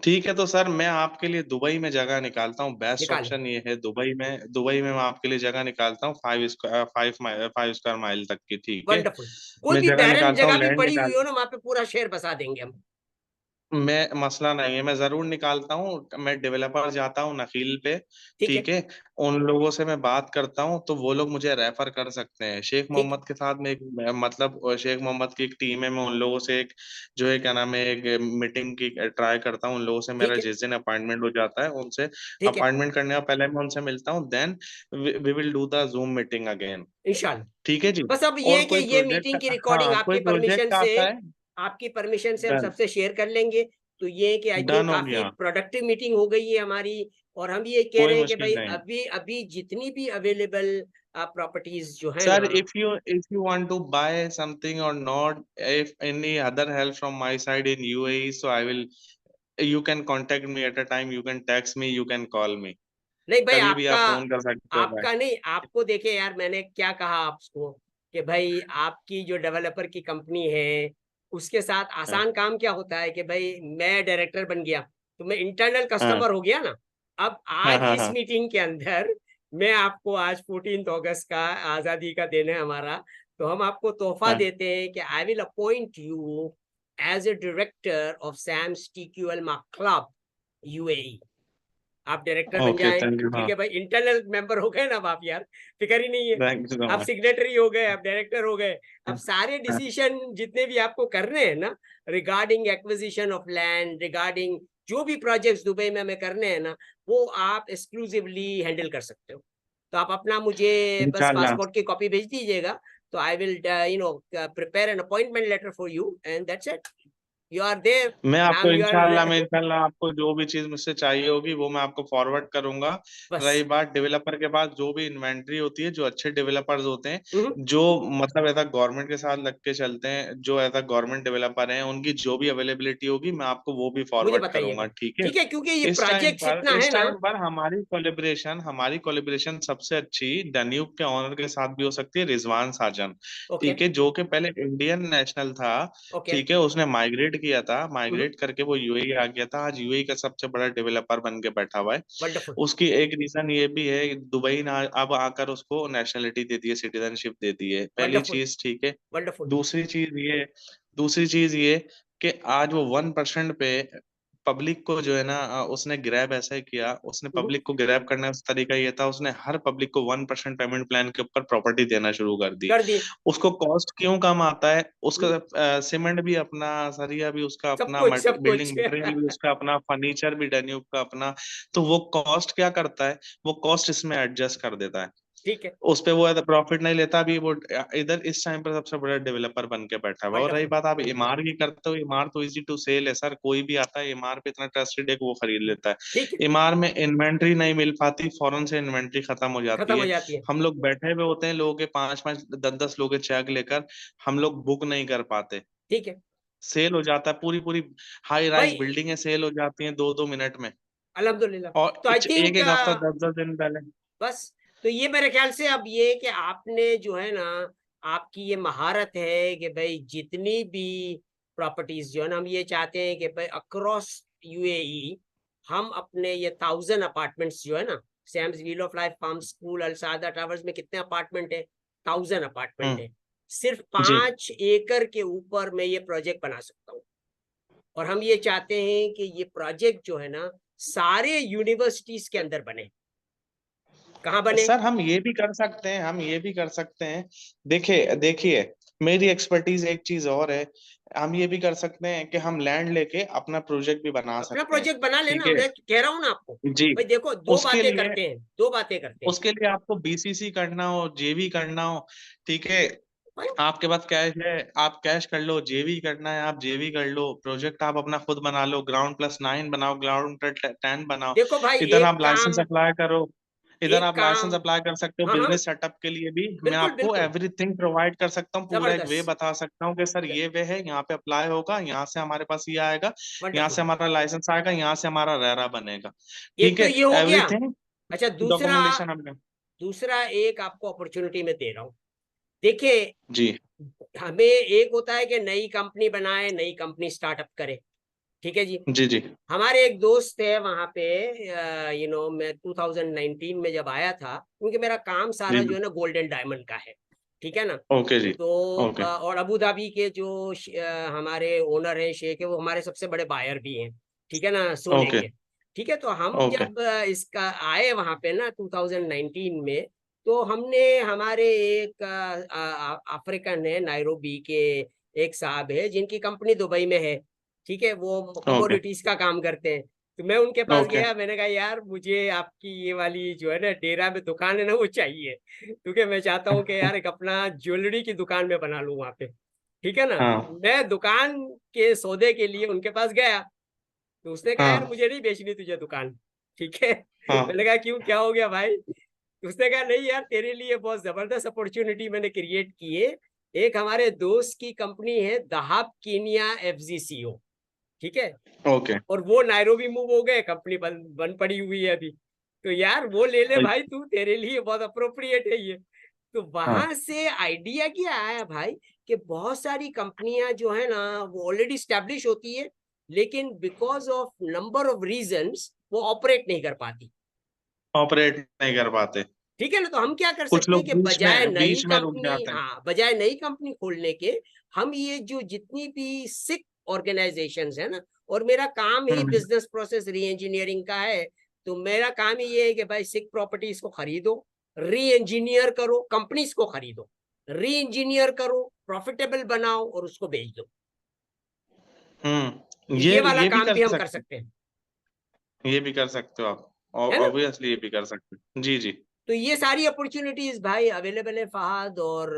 ठीक है, तो सर मैं आपके लिए दुबई में जगह निकालता हूँ। बेस्ट निकालें। ऑप्शन ये है, दुबई में मैं आपके लिए जगह निकालता हूँ, 5 स्क्वायर माइल तक की, ठीक है। वंडरफुल। कोई मैं भी जगह बैरन निकालता हूँ, जगह भी लैंड पड़ी हुई निकाल, हो ना, वहां पे पूरा शहर बसा देंगे हम। मैं मसला नहीं है, मैं जरूर निकालता हूँ। मैं डेवलपर जाता हूँ नखील पे, ठीक है। ठीक है। उन लोगों से मैं बात करता हूँ तो वो लोग मुझे रेफर कर सकते हैं। शेख ठीक है। मोहम्मद के साथ में एक, मतलब शेख मोहम्मद की एक टीम है, मैं उन लोगों से एक जो है क्या नाम है, एक मीटिंग की ट्राई करता हूँ उन लोगों से। मेरा ठीक है। जिस दिन अपॉइंटमेंट हो जाता है उनसे, ठीक है। अपॉइंटमेंट करने का पहले मैं उनसे मिलता हूँ, then we will do the Zoom meeting again, इंशाल्लाह। ठीक है जी। बस अब ये और है कि कोई ये प्रोजेक्ट, मीटिंग की रिकॉर्डिंग हाँ कोई आपकी परमिशन प्रोजेक्ट से, आता है, हम डन, सबसे शेयर कर लेंगे। तो ये है कि आई थिंक डन हो काफी गया, प्रोडक्टिव मीटिंग हो गई है हमारी। और हम ये कह कोई रहे हैं कि मुश्किल भाई नहीं। अभी अभी जितनी भी अवेलेबल प्रॉपर्टीज जो है Sir, ना। if you want to buy something or not, if any other help from my side in UAE, so I will, you can contact me at a time, you can text me, you can call me. नहीं भाई, कभी भी आपका आप phone कर सकते हो भाई। आपका नहीं, आपको देखे यार, मैंने क्या कहा आपको कि भाई आपकी जो डेवलपर की कंपनी है, उसके साथ हाँ आसान काम क्या होता है कि भाई मैं डायरेक्टर बन गया तो मैं इंटरनल हाँ कस्टमर हो गया ना। अब हाँ आज हाँ इस हाँ मीटिंग के अंदर मैं आपको, आज 14 अगस्त का आजादी का दिन है हमारा, तो हम आपको तोहफा हाँ। देते हैं कि I will appoint you as a director of Sam's TQL club UAE. आप डायरेक्टर बन ओके, जाएं। Thank you. ठीक हाँ, है भाई, इंटरनल मेंबर हो गए ना अब आप यार, फिक्र ही नहीं है। थैंक यू सो आप मच। सिग्नेटरी हो गए, आप डायरेक्टर हो गए। अब सारे डिसीजन जितने भी आपको करने हैं ना, regarding acquisition of land, regarding जो भी प्रोजेक्ट्स दुबई में हमें करने हैं ना, वो आप एक्सक्लूसिवली हैंडल कर सकते हो। तो आप अपना मुझे बस इंशाल्लाह। पासपोर्ट की कॉपी भेज दीजिएगा, तो I will prepare an appointment letter for you and that's it. You are there, मैं आपको नाउ यू आर इंशाल्लाह आपको जो भी चीज मुझसे चाहिए होगी वो मैं आपको फॉरवर्ड करूंगा। रही बस। बात डेवलपर के पास जो भी इन्वेंट्री होती है, जो अच्छे डेवलपर्स होते हैं, हम्म, जो मतलब ऐसा गवर्नमेंट के साथ लग के चलते हैं, जो ऐसा गवर्नमेंट डेवलपर हैं, उनकी जो भी अवेलेबिलिटी होगी मैं आपको वो भी मुझे फॉरवर्ड करूंगा, बताइएगा। ठीक है। ठीक है, क्योंकि ये इस टाइम प्रोजेक्ट पर जितना है इस ना। टाइम पर हमारी कोलिब्रेशन सबसे अच्छी डन्यूब के ऑनर के साथ भी हो सकती है, रिजवान साजन। ओके। ठीक है, जो कि पहले इंडियन नेशनल था। ओके। ठीक है, उसने माइग्रेट किया था, माइग्रेट करके वो यूएई आ गया था, आज यूएई का सबसे बड़ा डेवलपर बन के बैठा हुआ है। वंडरफुल। उसकी एक रीजन ये भी है कि दुबई ने अब आकर उसको नेशनलिटी दे दी है, सिटीजनशिप दे दी है, पहली वंडरफुल। चीज, ठीक है। वंडरफुल। दूसरी चीज ये दूसरी चीज ये कि आज वो 1% पे पब्लिक को जो है ना, उसने ग्रैब ऐसा ही किया, उसने पब्लिक को ग्रैब करने का तरीका ये था, उसने हर पब्लिक को 1% पेमेंट प्लान के ऊपर प्रॉपर्टी देना शुरू कर दी। कर दिए। उसको कॉस्ट क्यों कम आता है, हम्म, उसका सीमेंट भी अपना, सरिया भी उसका सब अपना, कुछ सब बिल्डिंग कुछ मटेरियल भी उसका अपना, फर्नीचर भी डेन्यूब का अपना। तो वो कॉस्ट क्या करता है, वो कॉस्ट इसमें एडजस्ट कर देता है, ठीक है। उस पे वो प्रॉफिट नहीं लेता। अभी वो इधर इस टाइम पर सबसे बड़ा डेवलपर बन के बैठा हुआ है। और रही वंडरफुल। बात आप इमार की करते हो, इमार तो इजी टू सेल है सर, कोई भी आता है इमार पे, इतना ट्रस्टेड है कि वो खरीद लेता है। ठीक है। इमार में इन्वेंट्री नहीं मिल पाती, फौरन से इन्वेंट्री खत्म हो खत्म जाती हो है। जाती है। हम लोग बैठे हुए होते हैं, लोगों के 5-5 10-10 लोगों के चेक लेकर, हम लोग बुक नहीं कर पाते, ठीक है सेल हो जाता है पूरी पूरी। हाई राइज भाई। बिल्डिंगें सेल हो जाती हैं 2-2 मिनट में, अल्हम्दुलिल्लाह। और तो आई एक थिंक एक हफ्ता 10-10 दिन पहले। बस। तो ये मेरे ख्याल से अब ये कि आपने जो है ना, आपकी ये महारत है कि भाई जितनी भी प्रॉपर्टीज जो है ना, हम ये चाहते हैं कि भाई अक्रॉस यूएई हम अपने ये 1000 अपार्टमेंट्स जो है ना, Sam's wheel of life farm school Al Saada towers में कितने अपार्टमेंट है? 1000 अपार्टमेंट हम्म। है। सिर्फ जी 5 एकड़ के ऊपर मैं ये प्रोजेक्ट बना सकता हूँ। और हम ये चाहते हैं कि ये प्रोजेक्ट जो है ना, सारे यूनिवर्सिटीज के अंदर बने। कहाँ बने? सर, हम ये भी कर सकते हैं, देखिए देखिए, मेरी एक्सपर्टीज एक चीज और है। हम ये भी कर सकते हैं कि हम लैंड लेके अपना प्रोजेक्ट भी बना अपना सकते हैं, प्रोजेक्ट बना ठीक लेना, है। मैं कह रहा हूं ना आपको। जी। भाई देखो, दो उसके बातें लिए करते हैं, दो बातें करते हैं। उसके लिए आपको बीसीसी करना हो, जेवी करना हो, ठीक है। भाई आपके पास कैश है, आप कैश कर लो, जेवी करना है आप जेवी कर लो, प्रोजेक्ट आप अपना खुद बना लो, ग्राउंड+9 बनाओ, ग्राउंड+10 बनाओ। देखो भाई, इधर एक आप लाइसेंस काम, अप्लाई करो, इधर एक आप लाइसेंस काम। अप्लाई कर सकते हो, हाँ हाँ, बिजनेस सेटअप के लिए भी मैं बिल्कुल आपको बिल्कुल। एवरीथिंग प्रोवाइड कर सकता हूँ, पूरा एक वे जबरदस्त। बता सकता हूँ कि सर ये वे है, यहाँ पे अप्लाई होगा, यहाँ से हमारे पास ये आएगा, यहाँ वंडरफुल। से हमारा लाइसेंस आएगा, यहाँ से हमारा रेरा बनेगा, एक ठीक तो है। ये हो गया। एवरीथिंग अच्छा, दूसरा, डॉक्यूमेंटेशन हमने। दूसरा एक आपको अपॉर्चुनिटी में दे रहा हूँ। देखिए, जी हमें एक होता है कि नई कंपनी बनाए, नई कंपनी स्टार्टअप करे। ठीक है जी। जी जी हमारे एक दोस्त है वहां पे, मैं 2019 में जब आया था, क्योंकि मेरा काम जी सारा जो जी। है ना गोल्डन डायमंड का है। ठीक है ना। ओके जी। तो ओके और अबू धाबी के जो हमारे ओनर हैं, शेख है, वो हमारे सबसे बड़े बायर भी हैं। ठीक है ना, सोने ओके के। ठीक है, तो हम ओके जब इसका आए वहां पे ना 2019 में, तो हमने हमारे एक अफ्रीकन है, नायरोबी के एक साहब है जिनकी कंपनी दुबई में है। ठीक है, वो ओके कमोडिटीज का काम करते हैं। तो मैं उनके पास ओके गया, मैंने कहा यार मुझे आपकी ये वाली जो है ना डेरा में दुकान है ना, वो चाहिए, क्योंकि मैं चाहता हूँ कि यार एक अपना ज्वेलरी की दुकान में बना लूं वहां पे। ठीक है ना। हाँ मैं दुकान के सौदे के लिए उनके पास गया, तो उसने कहा यार हाँ मुझे नहीं बेचनी तुझे दुकान। ठीक है। हाँ मैंने कहा क्यों, क्या हो गया भाई? तो उसने कहा नहीं यार, तेरे लिए बहुत जबरदस्त अपॉर्चुनिटी मैंने क्रिएट की है। एक हमारे दोस्त की कंपनी है दहाब कीनिया एफजीसीओ। ठीक है। ओके। और वो नायरोबी मूव हो गए, कंपनी बन पड़ी हुई है अभी। तो यार वो ले ले भाई, तू, तेरे लिए बहुत अप्रोप्रिएट है ये। तो हाँ वहां से आइडिया क्या आया भाई, कि बहुत सारी कंपनियां जो है ना वो ऑलरेडी स्टैब्लिश होती है, लेकिन because of number of reasons वो ऑपरेट नहीं कर पाती। ऑपरेट नहीं कर पाते, ठीक है ना। तो हम क्या कर कुछ सकते हैं लोग कि बजाय नई बीच में रुक कंपनी, जाते हैं। हाँ, बजाय नई कंपनी खोलने के, हम ये जो जितनी भी सिक ऑर्गेनाइजेशंस है ना, और मेरा काम ही हम्म बिजनेस प्रोसेस री इंजीनियरिंग का है, तो मेरा काम ही ये है कि भाई सिक प्रॉपर्टीज को खरीदो, री इंजीनियर करो, कंपनीज को खरीदो, री इंजीनियर करो, प्रॉफिटेबल बनाओ और उसको बेच दो। तो ये वाला ये भी काम कर भी हम कर सकते सकते हैं। ये भी कर सकते हो आप, है ना। ऑब्वियसली ये भी कर सकते हो, जी जी। तो ये सारी अपॉर्चुनिटीज भाई अवेलेबल है फहद। और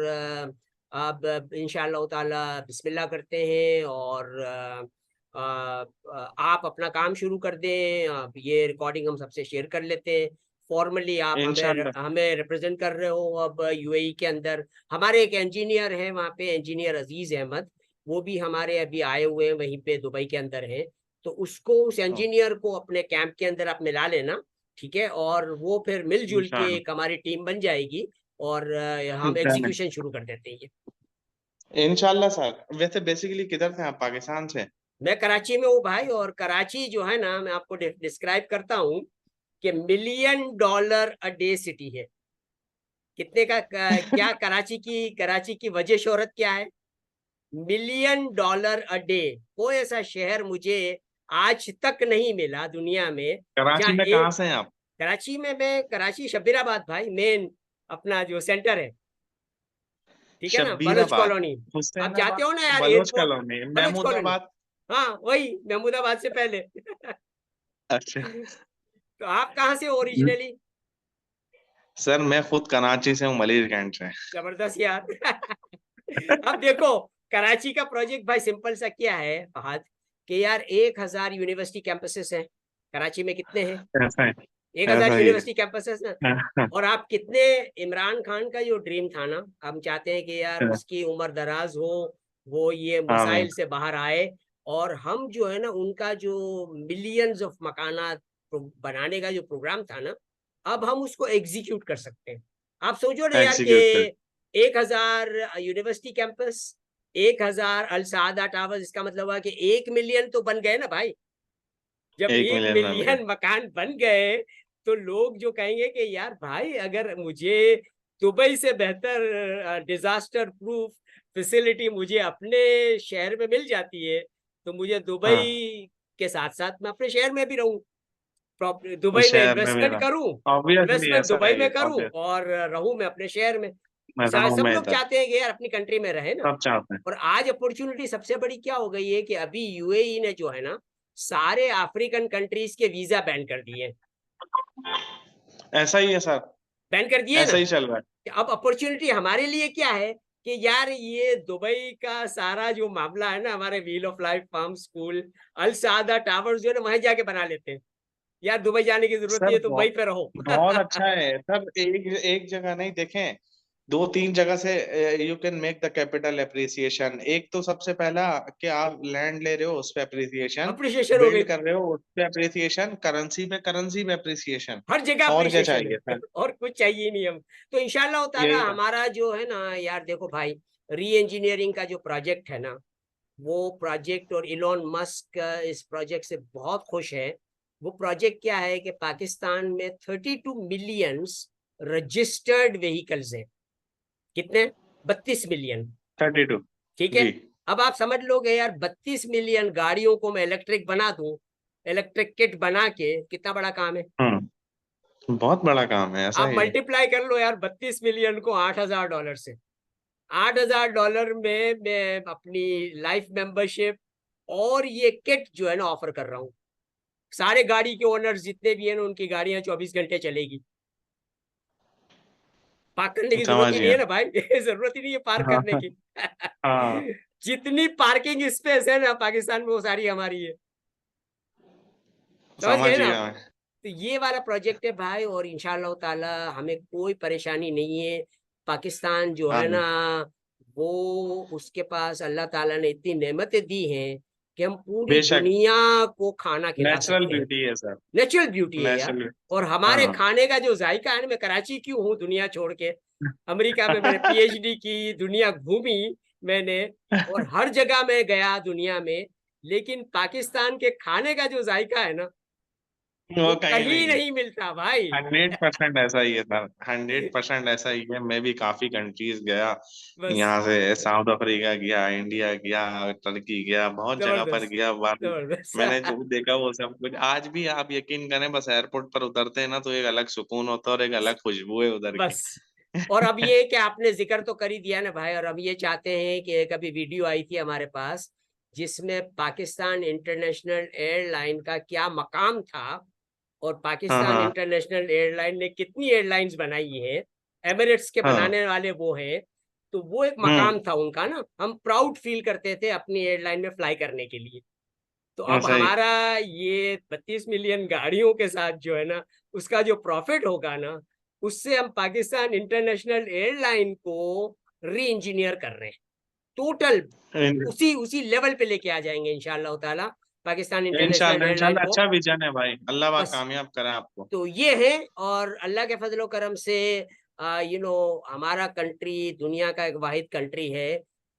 अब इंशाल्लाह ताला बिस्मिल्लाह करते हैं, और आप अपना काम शुरू कर दें, ये रिकॉर्डिंग हम सबसे शेयर कर लेते हैं। फॉर्मली आप इंशाल्लाह। हमें रिप्रेजेंट कर रहे हो अब यूएई के अंदर। हमारे एक इंजीनियर है वहाँ पे, इंजीनियर अजीज अहमद, वो भी हमारे अभी आए हुए हैं वहीं पे दुबई के अंदर है। तो उसको, उस इंजीनियर को अपने कैंप के अंदर आप मिला लेना, ठीक है, और वो फिर मिलजुल के इंशाल्लाह। एक हमारी टीम बन जाएगी और हम डन एग्जीक्यूशन शुरू कर देते हैं ये। है इंशाल्लाह सर। वैसे बेसिकली किधर से आप, पाकिस्तान से? मैं कराची में हूँ भाई, और कराची जो है ना, मैं आपको डिस्क्राइब करता हूँ कि $1 million a day सिटी है। कितने का क्या कराची की वजह शोहरत क्या है? $1 million a day। कोई ऐसा शहर मुझे आज तक नहीं मिला दुनिया में कराची जहाँ में एक, कहाँ से हैं आप? कराची में, मैं कराची शब्बीराबाद भाई, मेन अपना जो सेंटर है, ठीक है ना, बलोच शब्बीराबाद, कॉलोनी। आप जाते हुसैनाबाद, हो ना यार Baloch airport, colony, Baloch colony, Mahmudabad. हाँ वही, महमूदाबाद से पहले। अच्छा। तो आप कहाँ से ओरिजिनली? सर मैं खुद कराची से हूँ, मलिर कैंट से। जबरदस्त यार। अब देखो, कराची का प्रोजेक्ट भाई सिंपल सा क्या है फहद, कि यार 1,000 यूनिवर्सिटी कैंपसेस हैं कराची में। कितने हैं? ऐसा है। 1,000 ऐसा ही यूनिवर्सिटी कैंपसेस ना। है। और आप कितने, इमरान खान का जो ड्रीम था ना, हम चाहते हैं कि यार उसकी उम्र दराज हो, वो ये आमीन। मसाइल से बाहर आए, और हम जो है ना उनका जो मिलियंस ऑफ मकानात बनाने का जो प्रोग्राम था ना, अब हम उसको एग्जीक्यूट कर सकते हैं। आप सोचो ना यार कि एग्जीक्यूट कर। 1,000 यूनिवर्सिटी कैंपस, 1,000 अल सादा टावर्स, इसका मतलब हुआ कि 1 मिलियन तो बन गए ना भाई। जब 1 एक मिलियन बन गए। मिलियन मकान बन गए, तो लोग जो कहेंगे कि यार भाई, अगर मुझे दुबई से बेहतर डिजास्टर प्रूफ फैसिलिटी मुझे अपने शहर में मिल जाती है, तो मुझे हाँ, दुबई के साथ साथ मैं अपने शहर में भी रहूं, उस दुबई में शहर में इन्वेस्टमेंट मेरा करूं, ऑब्वियसली इन्वेस्टमेंट ऐसा दुबई है में ये करूं, ऑब्वियस। और रहूं मैं अपने शहर में। मैं रहूं सब मैं लोग इधर। चाहते हैं कि यार अपनी कंट्री में रहे ना। सब चाहते हैं। और आज अपॉर्चुनिटी सबसे बड़ी क्या हो गई है कि अभी यूएई ने जो है ना, सारे अफ्रीकन कंट्रीज के वीजा बैन कर दिए। ऐसा ही है सर। बैन कर दिए ना। ऐसा ही चल रहा है। अब अपॉर्चुनिटी हमारे लिए क्या है कि यार ये दुबई का सारा जो मामला है ना, हमारे wheel of life farm school, Al Saada towers जो है ना, वहां जाके बना लेते हैं। यार दुबई जाने की जरूरत नहीं सर है, तुम वहीं पे रहो। बहुत अच्छा है सर। एक एक जगह नहीं देखें, 2-3 जगह से you can make the capital appreciation. एक तो सबसे पहला कि आप लैंड ले रहे हो उस पे एप्रिसिएशन, अप्रिशिएशन हो गई, बिल्ड कर रहे हो उस पे एप्रिसिएशन, करेंसी में एप्रिसिएशन। हर जगह और क्या अप्रिशिएशन चाहिए है। सर? और कुछ चाहिए नहीं हम। तो इंशाल्लाह ताला यही था। हमारा जो है ना यार, देखो भाई, री इंजीनियरिंग का जो प्रोजेक्ट है ना, वो प्रोजेक्ट, और इलॉन मस्क इस प्रोजेक्ट से बहुत खुश है। वो प्रोजेक्ट क्या है कि पाकिस्तान में 32 मिलियंस रजिस्टर्ड व्हीकल्स हैं। कितने? 32 मिलियन। 32। ठीक है। जी। अब आप समझ लोगे यार, 32 मिलियन गाड़ियों को मैं इलेक्ट्रिक बना दूं, इलेक्ट्रिक किट बना के, कितना बड़ा काम है। बहुत बड़ा काम है, ऐसा आप ही है। मल्टीप्लाई कर लो यार 32 मिलियन को $8,000 से। $8,000 में मैं अपनी लाइफ मेंबरशिप और ये किट जो है ना ऑफर कर रहा हूँ। सारे गाड़ी के ओनर्स जितने भी हैं ना, उनकी गाड़ियां 24 घंटे चलेगी। पार्क करने की जरूरत समझ ही नहीं गया। है ना भाई। जरूरत ही नहीं है पार्क हाँ। करने की। हाँ। जितनी पार्किंग स्पेस है ना पाकिस्तान में, वो सारी हमारी है। समझ समझ गए ना। गया मैं। तो ये वाला प्रोजेक्ट है भाई, और इंशाल्लाह ताला हमें कोई परेशानी नहीं है। पाकिस्तान जो है ना, हाँ, वो, उसके पास अल्लाह ताला ने इतनी नेमतें दी हैं कि हम पूरी बेशक। दुनिया को खाना खिला नेचुरल सकते हैं। ब्यूटी है सर। नेचुरल ब्यूटी है यार। नेचुरल। और हमारे हाँ। खाने का जो जायका है ना, मैं कराची क्यों हूँ दुनिया छोड़ के, अमेरिका में मैंने पीएचडी की, दुनिया घूमी मैंने, और हर जगह में गया दुनिया में, लेकिन पाकिस्तान के खाने का जो जायका है ना, वो वो कहीं कहीं नहीं है। नहीं मिलता भाई। 100% ऐसा ही है सर, 100% ऐसा ही है। मैं भी काफी कंट्रीज गया। बस, यहाँ से साउथ अफ्रीका गया, इंडिया गया, टर्की गया, बहुत जगह पर जबरदस्त, गया बात। मैंने जबरदस्त। जो देखा वो सब कुछ आज भी आप यकीन करें, बस एयरपोर्ट पर उतरते हैं ना तो एक अलग सुकून होता है और एक अलग खुशबू है उधर की। बस। और अब ये कि आपने जिक्र तो कर ही दिया ना भाई, और अब ये चाहते हैं कि एक अभी वीडियो आई थी हमारे पास, जिसमें पाकिस्तान इंटरनेशनल एयरलाइन का क्या मकाम था, और हाँ पाकिस्तान हाँ इंटरनेशनल एयरलाइन ने कितनी एयरलाइंस बनाई है। एमिरेट्स के हाँ। बनाने वाले वो हैं। तो वो एक हम्म। मकाम था उनका ना, हम प्राउड फील करते थे अपनी एयरलाइन में फ्लाई करने के लिए। तो अब ऐसा ही हमारा ये 32 मिलियन गाड़ियों के साथ जो है ना, उसका जो प्रॉफिट होगा ना, उससे हम पाकिस्तान इंटरनेशनल एयरलाइन को री इंजीनियर कर रहे हैं, टोटल उसी उसी लेवल पे लेके आ जाएंगे इंशाअल्लाह ताला पाकिस्तान इंटरनेशनल इंशाल्लाह एयरलाइन इंशाल्लाह, को। अच्छा विजन है भाई, अल्लाह पाक बस कामयाब करे आपको। तो ये है, और अल्लाह के फजलो करम से हमारा कंट्री दुनिया का एक वाहिद कंट्री है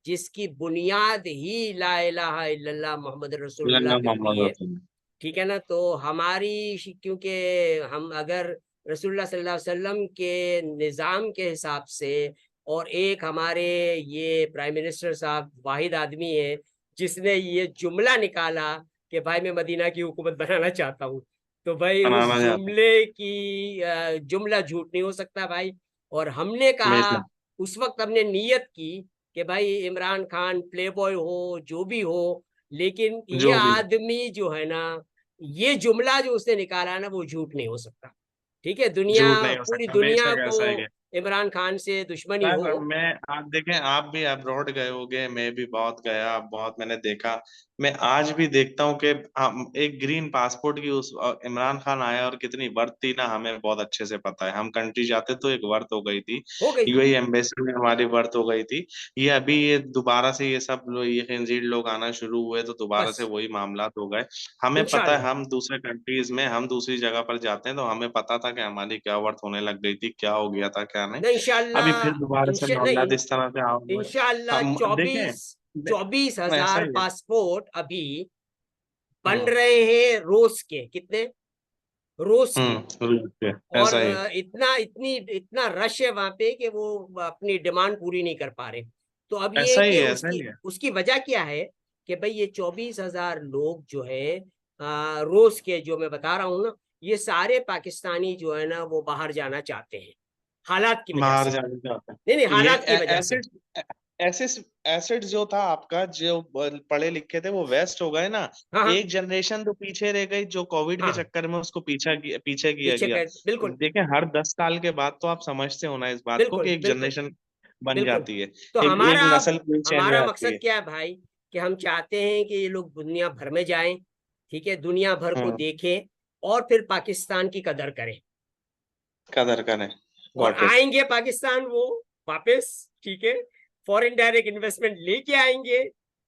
जिसकी बुनियाद ही ला इलाहा इल्लल्लाह मोहम्मद रसूलुल्लाह पे हुई मोहम्मद है। रसूल। ठीक है ना, तो क्योंकि हम अगर रसूलुल्लाह सल्लल्लाहु अलैहि वसल्लम के निज़ाम के हिसाब से, और एक हमारे ये प्राइम मिनिस्टर साहब वाहिद आदमी है जिसने ये जुमला निकाला कि भाई मैं मदीना की हुकूमत बनाना चाहता हूँ, तो भाई उस बनाना चाहता जुमले की जुमला झूठ नहीं हो सकता भाई। और हमने हूँ कहा, बेशक। उस वक्त हमने नीयत की कि भाई इमरान खान प्ले बॉय हो जो भी हो, लेकिन ये जो भी आदमी जो है ना, ये जुमला जो उसने निकाला ना वो झूठ नहीं हो सकता। ठीक है, झूठ नहीं हो पूरी सकता, दुनिया बेशक को ऐसा ही है। इमरान खान से दुश्मनी हो। सर मैं, आप देखें, आप भी अब्रॉड गए होगे, मैं भी बहुत गया, बहुत मैंने देखा। मैं आज भी देखता हूँ कि हम एक ग्रीन पासपोर्ट की उस इमरान खान आया और कितनी वर्थ थी ना, हमें बहुत अच्छे से पता है। हम कंट्री जाते तो एक वर्थ हो गई थी, हो गई। यूएई एम्बेसी में हमारी वर्थ हो गई थी। ये अभी ये दोबारा से ये सब ये खिंजीर लोग आना शुरू हुए तो दोबारा से बस वही मामलात हो गए। हमें पता है, इंशाल्लाह। हम दूसरे कंट्रीज में, हम दूसरी जगह पर जाते हैं तो हमें पता था कि हमारी क्या वर्थ होने लग गई थी, क्या हो गया था क्या नहीं। नहीं अभी फिर इंशाल्लाह, दोबारा से मामला नहीं इस तरह से आ हुए। इंशाल्लाह, हम देखें, 24 ऐसा ही है। पासपोर्ट अभी बन हम्म रहे हैं रोज के, कितने रोज के। ऐसा और ही। इतना रश है वहां पे कि वो अपनी डिमांड पूरी नहीं कर पा रहे। तो अब ये ऐसा है ही कि है, ऐसा उसकी ही है। उसकी वजह क्या है कि भाई ये 24,000 लोग जो है रोज के, जो मैं बता रहा हूँ ना, ये सारे पाकिस्तानी जो है ना वो बाहर जाना चाहते हैं, हालात की वजह बाहर से। जाने जाते नहीं नहीं, हैं ये हालात की वजह से। एसिड, एसिड एसिड जो था आपका, जो पढ़े लिखे थे वो वेस्ट हो गए ना। हाँ हाँ एक जनरेशन तो पीछे रह गई, जो कोविड के हाँ, चक्कर में उसको पीछे किया पीछे गया। कर, बिल्कुल देखें, हर 10 साल के बाद तो आप समझते हो ना इस बात को बिल्कुल कि एक बिल्कुल जनरेशन बन बिल्कुल। जाती है, तो एक एक हमारा नस्ल पूरी चेंज हो हमारा जाती मकसद है। क्या है भाई, कि हम चाहते हैं कि ये लोग दुनिया भर में जाएं, ठीक है, दुनिया भर को हम्म देखें, और फिर पाकिस्तान की कदर करें, कदर करें। और गॉट इट। आएंगे पाकिस्तान वो वापस, ठीक है, फॉरेन डायरेक्ट इन्वेस्टमेंट लेके आएंगे,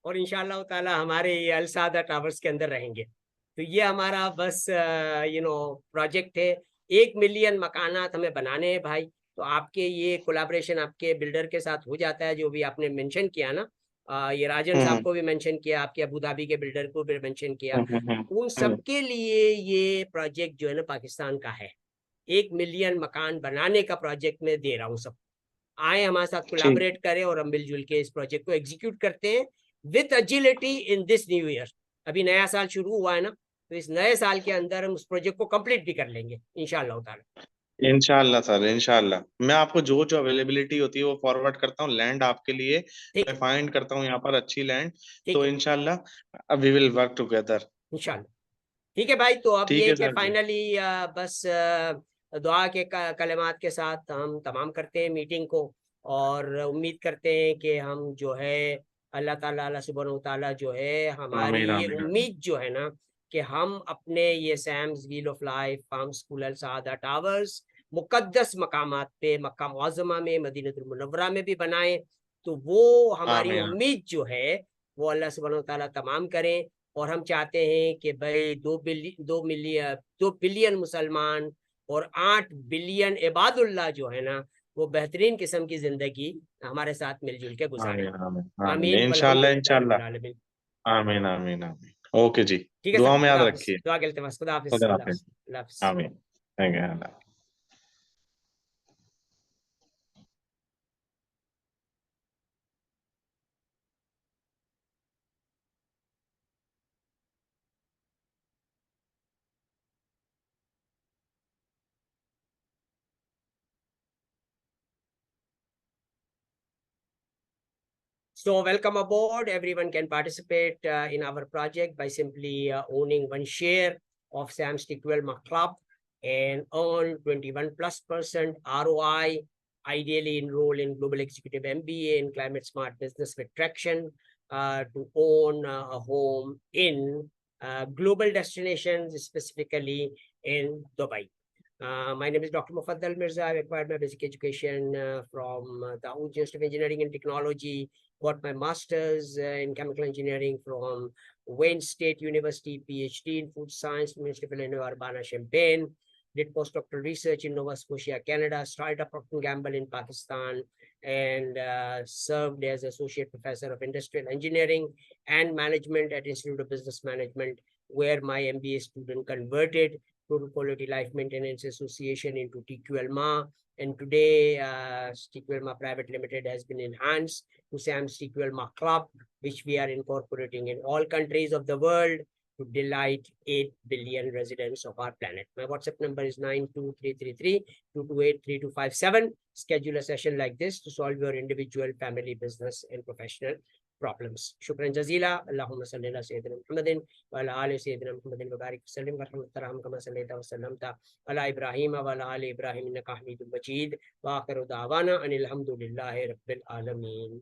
और इंशाल्लाह ताला हमारे ये अलसादा टावर्स के अंदर रहेंगे। तो ये हमारा बस प्रोजेक्ट है। 1 मिलियन मकानात हमें बनाने हैं भाई। तो आपके ये कोलाब्रेशन आपके बिल्डर के साथ हो जाता है, जो भी आपने मेंशन किया ना, ये राजन साहब हम्म को भी मेंशन किया, आपके अबू धाबी के बिल्डर को भी मेंशन किया, हम्म हम्म उन हम्म, सबके लिए ये प्रोजेक्ट जो है ना पाकिस्तान का है। 1 मिलियन मकान बनाने का प्रोजेक्ट में दे रहा हूँ सब, आए हमारे साथ ठीक। कोलैबोरेट करें, और हम मिलजुल के इस प्रोजेक्ट को एग्जीक्यूट करते हैं with agility in this new year. अभी नया साल शुरू हुआ है ना, तो इस नए साल के अंदर हम उस प्रोजेक्ट को कंप्लीट भी कर लेंगे इंशाल्लाह ताला। इंशाल्लाह सर, इंशाल्लाह मैं आपको जो जो अवेलेबिलिटी होती है वो फॉरवर्ड करता हूँ, लैंड आपके लिए ठीक मैं फाइंड करता हूँ यहाँ पर अच्छी लैंड। ठीक तो है इंशाल्लाह वी विल वर्क टुगेदर। इंशाल्लाह। ठीक है भाई, तो अब ठीक ये है कि सर जी। फाइनली बस दुआ के कलिमात के साथ हम तमाम करते हैं मीटिंग को, और उम्मीद करते हैं कि हम जो है अल्लाह ताला, अल्लाह सुब्हानहू ताला जो है, हमारी आमीन ये आमीन आमीन। उम्मीद जो है ना, कि हम अपने ये Sam's wheel of life, farm school, Al Saada towers, मुकद्दस मकामात पे, मक्का मुअज़्ज़मा में, मदीनतुल मुनव्वरा में भी बनाएं। तो वो हमारी आमीन उम्मीद जो है वो अल्लाह सुब्हानहू ताला तमाम करें। और हम चाहते हैं कि भाई 2 बिलियन मुसलमान और 8 बिलियन इबादुल्लाह जो है ना, वो बेहतरीन किस्म की जिंदगी हमारे साथ मिलजुल के गुजारें। आमीन आमीन आमीन, आमीन इंशाल्लाह वल्हम्दुलिल्लाह रब्बिल इंशाल्लाह। आलमीन। आमीन आमीन आमीन। ओके जी। ठीक है सर, दुआ में खुदा याद हाफिज, रखिए। दुआ के इल्तिमास, खुदा हाफिज, खुदा अल्लाह हाफिज। हाफिज, अल्लाह हाफिज। आमीन। Thank you. So welcome aboard. Everyone can participate in our project by simply owning one share of Sam Stickwell Club and earn 21+% ROI. Ideally enroll in Global Executive MBA in Climate Smart Business with Traction to own a home in global destinations, specifically in Dubai. My name is Dr. Mufaddal Mirza. I acquired my basic education from the Dawood Institute of Engineering and Technology, got my master's in chemical engineering from Wayne State University, PhD in food science, University of Illinois Urbana-Champaign, did postdoctoral research in Nova Scotia, Canada, started up Procter & Gamble in Pakistan, and served as associate professor of industrial engineering and management at Institute of Business Management, where my MBA student converted Total Quality Life Maintenance Association into TQLMA. And today, TQLMA Private Limited has been enhanced to SAM's TQLMA Club, which we are incorporating in all countries of the world to delight 8 billion residents of our planet. My WhatsApp number is 92333-228-3257. Schedule a session like this to solve your individual, family, business, and professional problems. Shukran jazila. Allahumma salli ala Sayyidina Muhammadin wa ala ali Sayyidina Muhammadin wa barik sallim wa rahmatullah kama sallaita wa sallamta ala Ibrahim wa ala ali Ibrahim innaka Hamidum Majid. Wa akhiru da'wana anil hamdulillahi rabbil alamin.